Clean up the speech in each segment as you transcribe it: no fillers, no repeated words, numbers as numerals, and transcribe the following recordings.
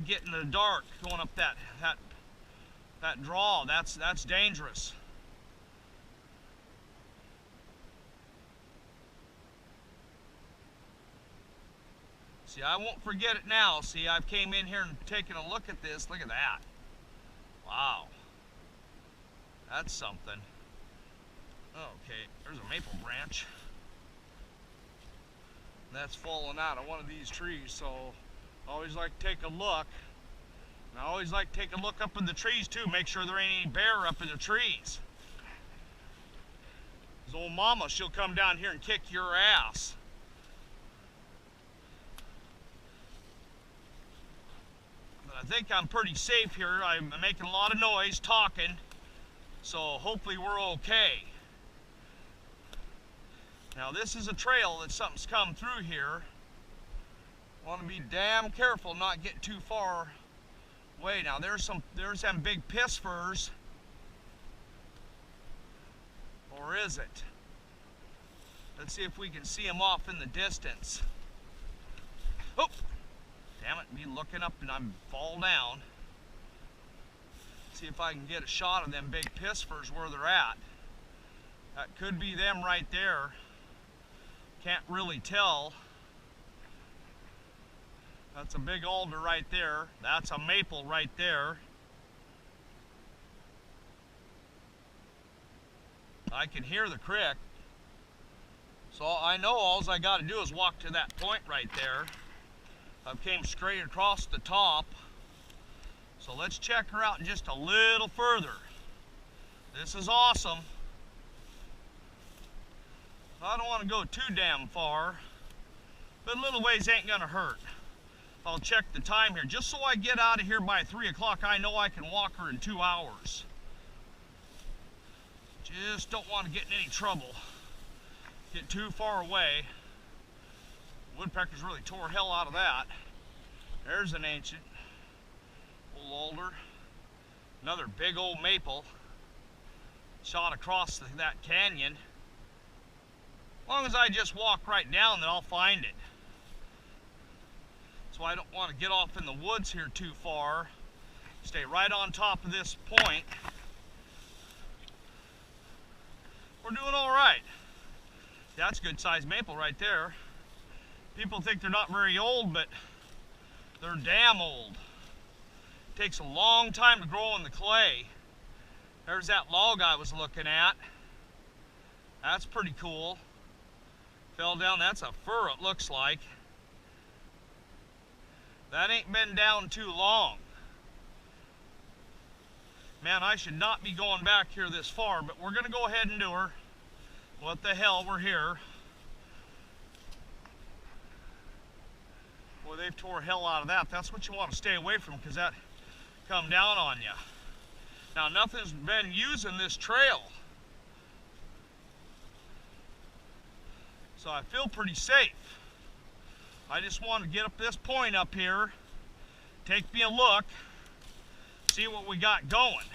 Get in the dark going up that draw. That's dangerous. See, I won't forget it now. See, I've came in here and taken a look at this. Look at that. Wow. That's something. Okay, there's a maple branch. That's fallen out of one of these trees, so I always like to take a look. And I always like to take a look up in the trees too, make sure there ain't any bear up in the trees. His old mama, she'll come down here and kick your ass. But I think I'm pretty safe here. I'm making a lot of noise, talking, so hopefully we're okay. Now this is a trail that something's come through here. Want to be damn careful not getting too far away. Now there's them big piss firs. Or is it? Let's see if we can see them off in the distance. Oh! Damn it, me looking up and I'm fall down. See if I can get a shot of them big piss firs where they're at. That could be them right there. Can't really tell. That's a big alder right there. That's a maple right there. I can hear the creek. So I know all I got to do is walk to that point right there. I've came straight across the top. So let's check her out just a little further. This is awesome. I don't want to go too damn far, but a little ways ain't gonna hurt. I'll check the time here. Just so I get out of here by 3 o'clock, I know I can walk her in 2 hours. Just don't want to get in any trouble. Get too far away. Woodpeckers really tore hell out of that. There's an ancient old alder. Another big old maple shot across that canyon. As long as I just walk right down, then I'll find it. So I don't want to get off in the woods here too far. Stay right on top of this point. We're doing all right. That's good sized maple right there. People think they're not very old, but they're damn old. It takes a long time to grow in the clay. There's that log I was looking at. That's pretty cool. Fell down, that's a fir it looks like. That ain't been down too long. Man, I should not be going back here this far, but we're gonna go ahead and do her. What the hell, we're here. Boy, they've tore hell out of that. That's what you want to stay away from, because that come down on you. Now, nothing's been using this trail, so I feel pretty safe. I just want to get up this point up here, take me a look, see what we got going.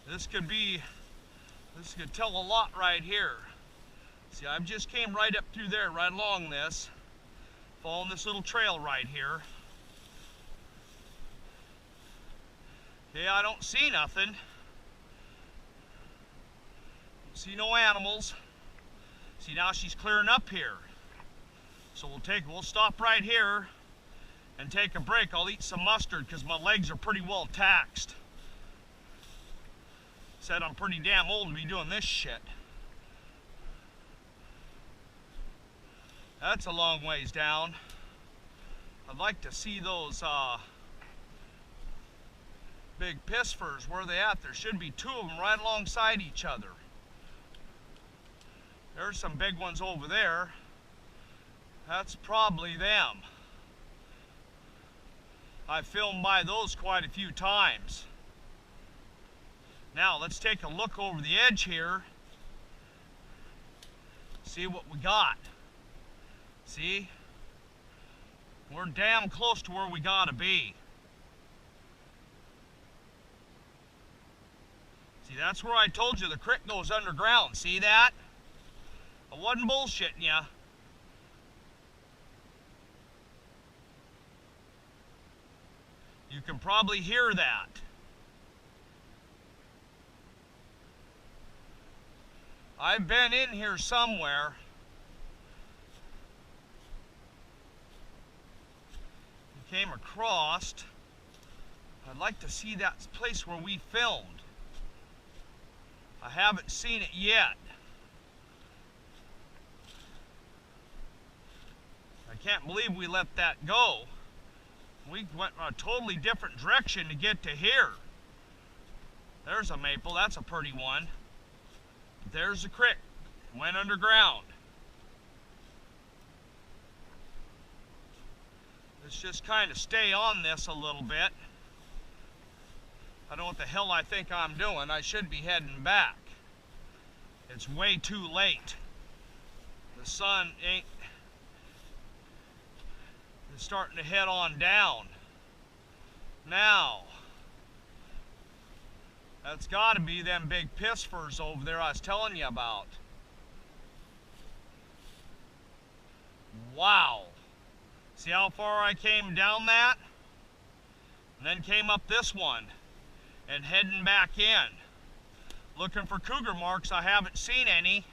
This could tell a lot right here. See, I've just came right up through there, right along this, following this little trail right here. Okay, I don't see nothing. Don't see no animals. See, now she's clearing up here. So we'll stop right here and take a break. I'll eat some mustard because my legs are pretty well taxed. Said I'm pretty damn old to be doing this shit. That's a long ways down. I'd like to see those big piss firs. Where are they at? There should be 2 of them right alongside each other. There's some big ones over there. That's probably them. I've filmed by those quite a few times. Now let's take a look over the edge here. See what we got. See? We're damn close to where we gotta be. See, that's where I told you the creek goes underground. See that? I wasn't bullshitting ya. You can probably hear that. I've been in here somewhere. Came across. I'd like to see that place where we filmed. I haven't seen it yet. I can't believe we let that go. We went a totally different direction to get to here. There's a maple, that's a pretty one. There's the creek, went underground. Let's just kind of stay on this a little bit. I don't know what the hell I think I'm doing. I should be heading back. It's way too late. The sun ain't... It's starting to head on down. Now, that's got to be them big piss firs over there I was telling you about. Wow. See how far I came down that? And then came up this one and heading back in. Looking for cougar marks. I haven't seen any.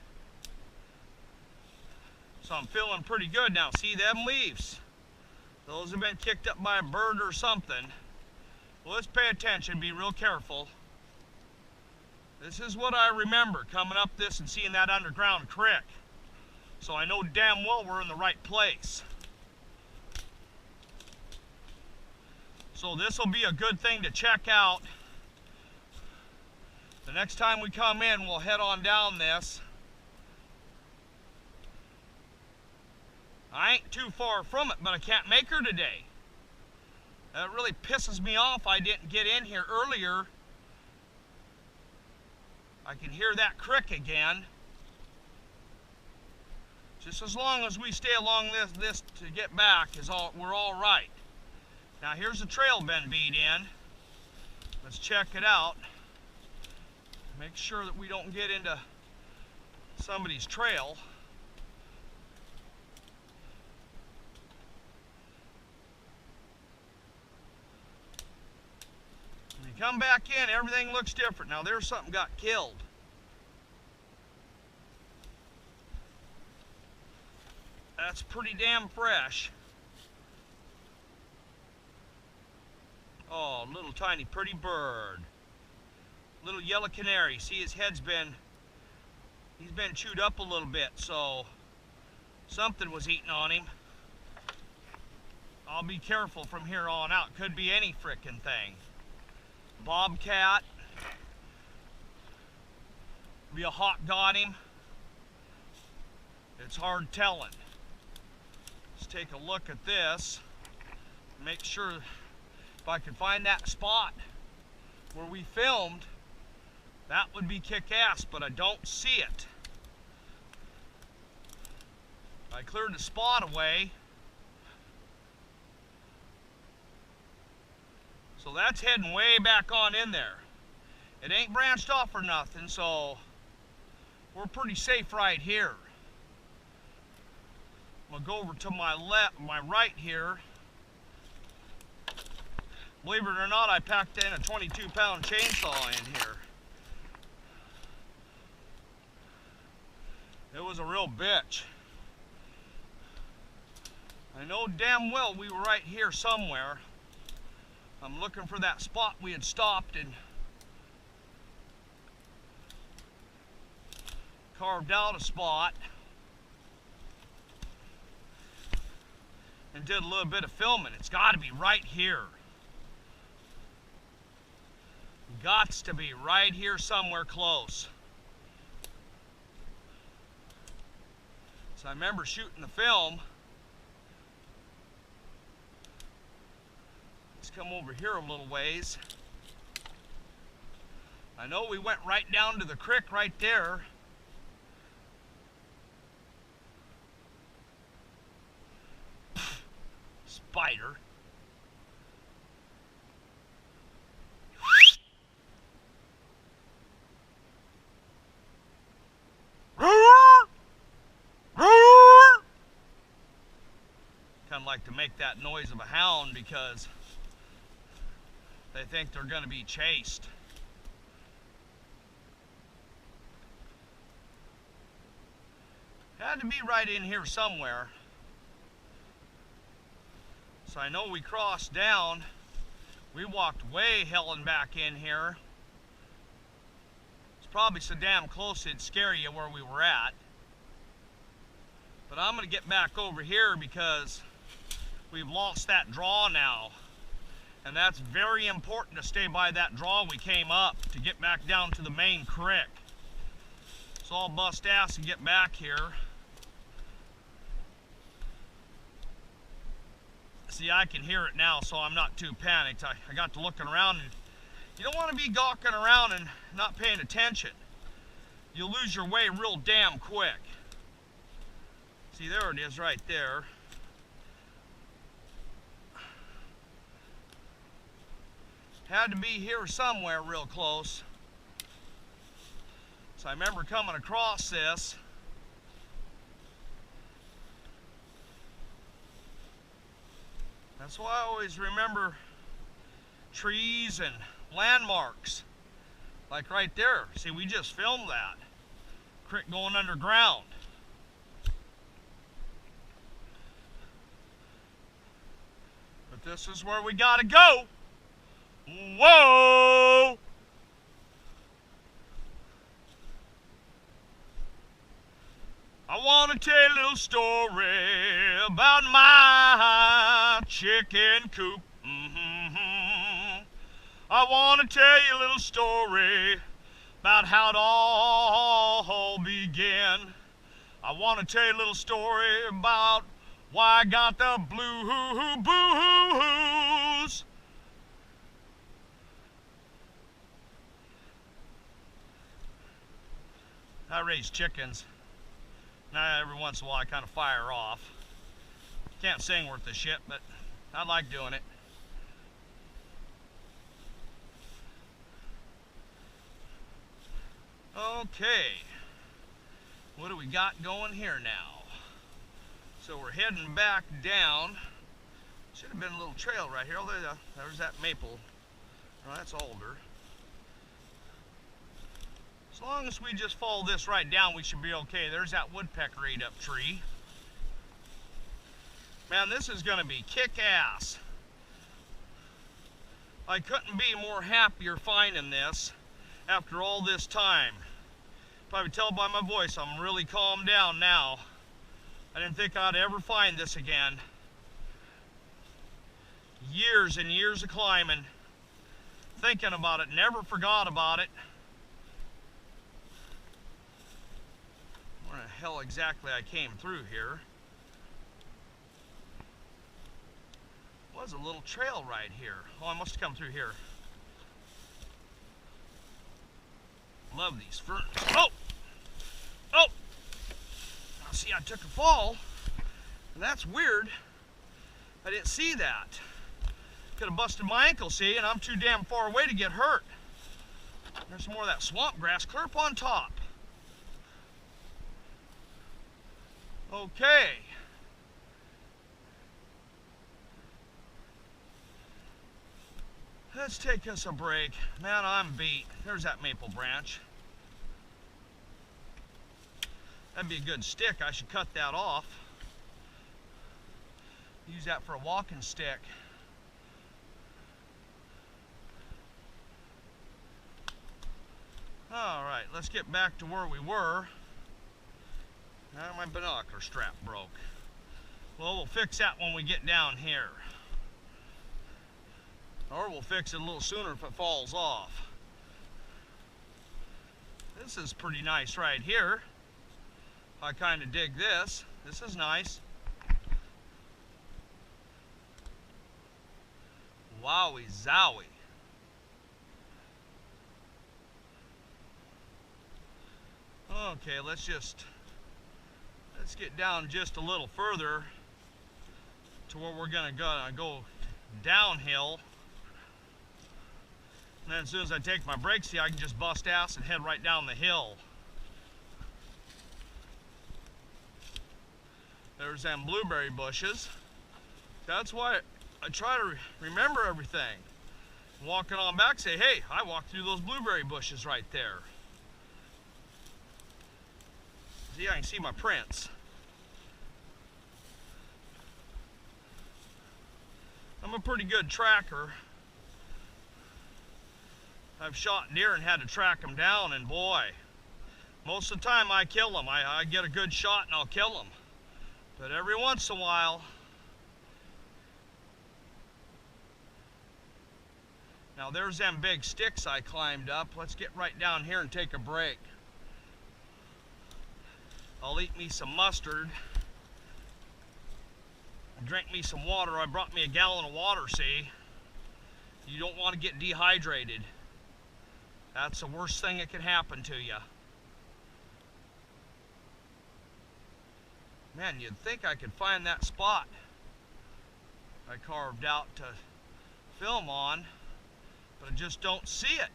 So I'm feeling pretty good now. See them leaves? Those have been kicked up by a bird or something. Well, let's pay attention, be real careful. This is what I remember, coming up this and seeing that underground creek. So I know damn well we're in the right place. So this will be a good thing to check out. The next time we come in, we'll head on down this. I ain't too far from it, but I can't make her today. That really pisses me off I didn't get in here earlier. I can hear that creek again. Just as long as we stay along this to get back, we're all right. Now here's the trail been beat in. Let's check it out. Make sure that we don't get into somebody's trail. When you come back in, everything looks different. Now there's something got killed. That's pretty damn fresh. Oh, little tiny pretty bird. Little yellow canary. See, his he's been chewed up a little bit, so something was eating on him. I'll be careful from here on out. Could be any frickin' thing. Bobcat. Be a hawk got him. It's hard telling. Let's take a look at this. Make sure if I can find that spot where we filmed, that would be kick-ass, but I don't see it. I cleared the spot away. So that's heading way back on in there. It ain't branched off or nothing, so we're pretty safe right here. I'm gonna go over to my right here. Believe it or not, I packed in a 22-pound chainsaw in here. It was a real bitch. I know damn well we were right here somewhere. I'm looking for that spot we had stopped and carved out a spot and did a little bit of filming. It's got to be right here. Gots to be right here somewhere close. So I remember shooting the film. Let's come over here a little ways. I know we went right down to the creek right there. Spider. Kind of like to make that noise of a hound because They think they're going to be chased. Had to be right in here somewhere. So I know we crossed down. We walked way hell and back in here. It's probably so damn close it'd scare you where we were at. But I'm going to get back over here because we've lost that draw now. And that's very important to stay by that draw we came up to get back down to the main creek. So I'll bust ass and get back here. See, I can hear it now, so I'm not too panicked. I got to looking around, and you don't want to be gawking around and not paying attention. You'll lose your way real damn quick. See, there it is right there. Had to be here somewhere real close. So I remember coming across this. That's why I always remember trees and landmarks. Like right there. See, we just filmed that. Creek going underground. But this is where we gotta go. Whoa! I want to tell you a little story about my chicken coop. I want to tell you a little story about how it all began. I want to tell you a little story about why I got the blue boo-hoos. I raise chickens. Now every once in a while I kind of fire off. Can't sing worth a shit, but I like doing it. Okay, what do we got going here now? So we're heading back down. Should have been a little trail right here. Oh, there's that maple. Oh, that's alder. As long as we just follow this right down, we should be okay. There's that woodpecker ate up tree. Man, this is going to be kick-ass. I couldn't be more happier finding this after all this time. Probably tell by my voice I'm really calmed down now. I didn't think I'd ever find this again. Years and years of climbing, thinking about it, never forgot about it. Where the hell exactly I came through here? Was a little trail right here. Oh, I must have come through here. Love these ferns. Oh! Oh! Now see, I took a fall, and that's weird. I didn't see that. Could have busted my ankle, see, and I'm too damn far away to get hurt. There's some more of that swamp grass clear up on top. Okay. Let's take us a break. Man, I'm beat. There's that maple branch. That'd be a good stick. I should cut that off. Use that for a walking stick. Alright, let's get back to where we were. My binocular strap broke. Well, we'll fix that when we get down here. Or we'll fix it a little sooner if it falls off. This is pretty nice right here. I kind of dig this. This is nice. Wowie zowie. Okay, let's get down just a little further to where we're gonna go downhill. And then as soon as I take my brakes, see, I can just bust ass and head right down the hill. There's them blueberry bushes. That's why I try to remember everything. Walking on back, say, hey, I walked through those blueberry bushes right there. See, I can see my prints. I'm a pretty good tracker. I've shot deer and had to track them down, and boy, most of the time I kill them. I get a good shot and I'll kill them. But every once in a while, now there's them big sticks I climbed up. Let's get right down here and take a break. I'll eat me some mustard, drink me some water. I brought me a gallon of water, see? You don't want to get dehydrated. That's the worst thing that can happen to you. Man, you'd think I could find that spot I carved out to film on, but I just don't see it.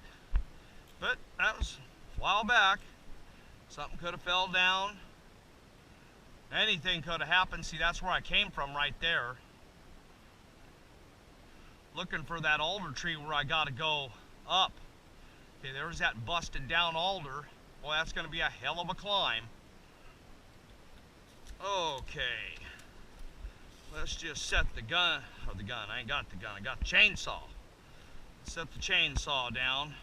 But that was a while back. Something could have fell down. Anything could have happened. See, that's where I came from right there. Looking for that alder tree where I got to go up. Okay, there's that busted down alder. Boy, that's going to be a hell of a climb. Okay. Let's just set the gun, I ain't got the gun, I got the chainsaw. Set the chainsaw down.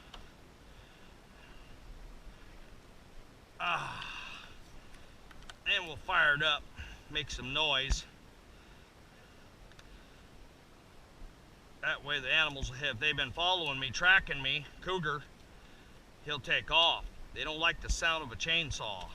And we'll fire it up, make some noise. That way the animals, if they've been following me, tracking me, cougar, he'll take off. They don't like the sound of a chainsaw.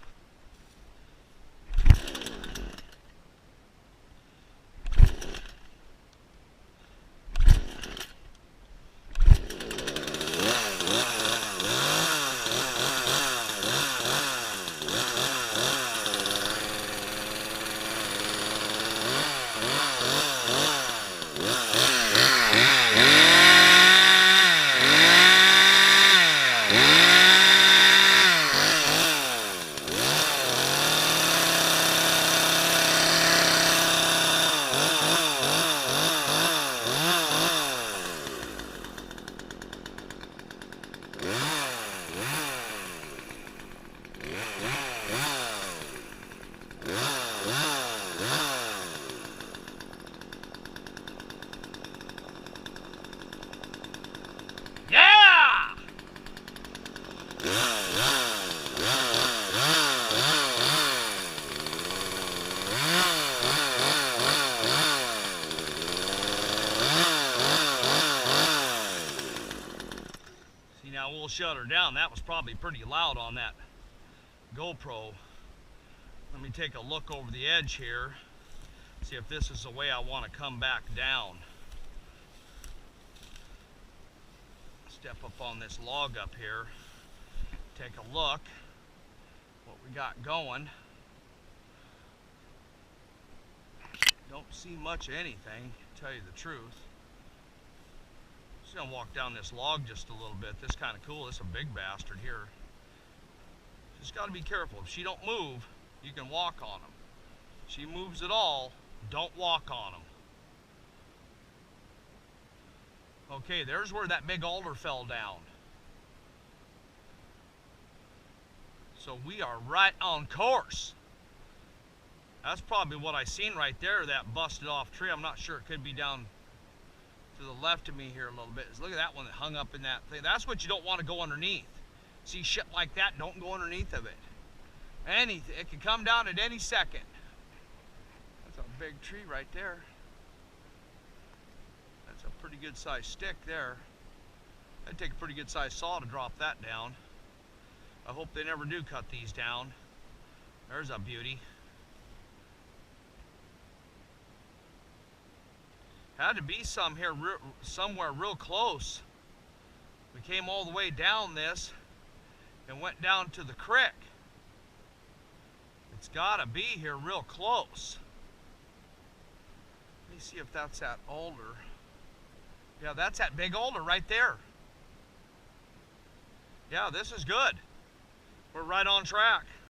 We'll shut her down. That was probably pretty loud on that GoPro. Let me take a look over the edge here, see if this is the way I want to come back down. Step up on this log up here, take a look what we got going. Don't see much of anything, to tell you the truth. Just gonna walk down this log just a little bit. This is kind of cool. This is a big bastard here. Just got to be careful. If she don't move, you can walk on them. If she moves at all, don't walk on them. Okay, there's where that big alder fell down. So we are right on course. That's probably what I seen right there, that busted off tree. I'm not sure. It could be down to the left of me here a little bit. Look at that one that hung up in that thing. That's what you don't want to go underneath. See shit like that, don't go underneath of it. Anything, it can come down at any second. That's a big tree right there. That's a pretty good sized stick there. That'd take a pretty good sized saw to drop that down. I hope they never do cut these down. There's a beauty. Had to be some here, somewhere real close. We came all the way down this and went down to the creek. It's gotta be here real close. Let me see if that's that alder. Yeah, that's that big alder right there. Yeah, this is good. We're right on track.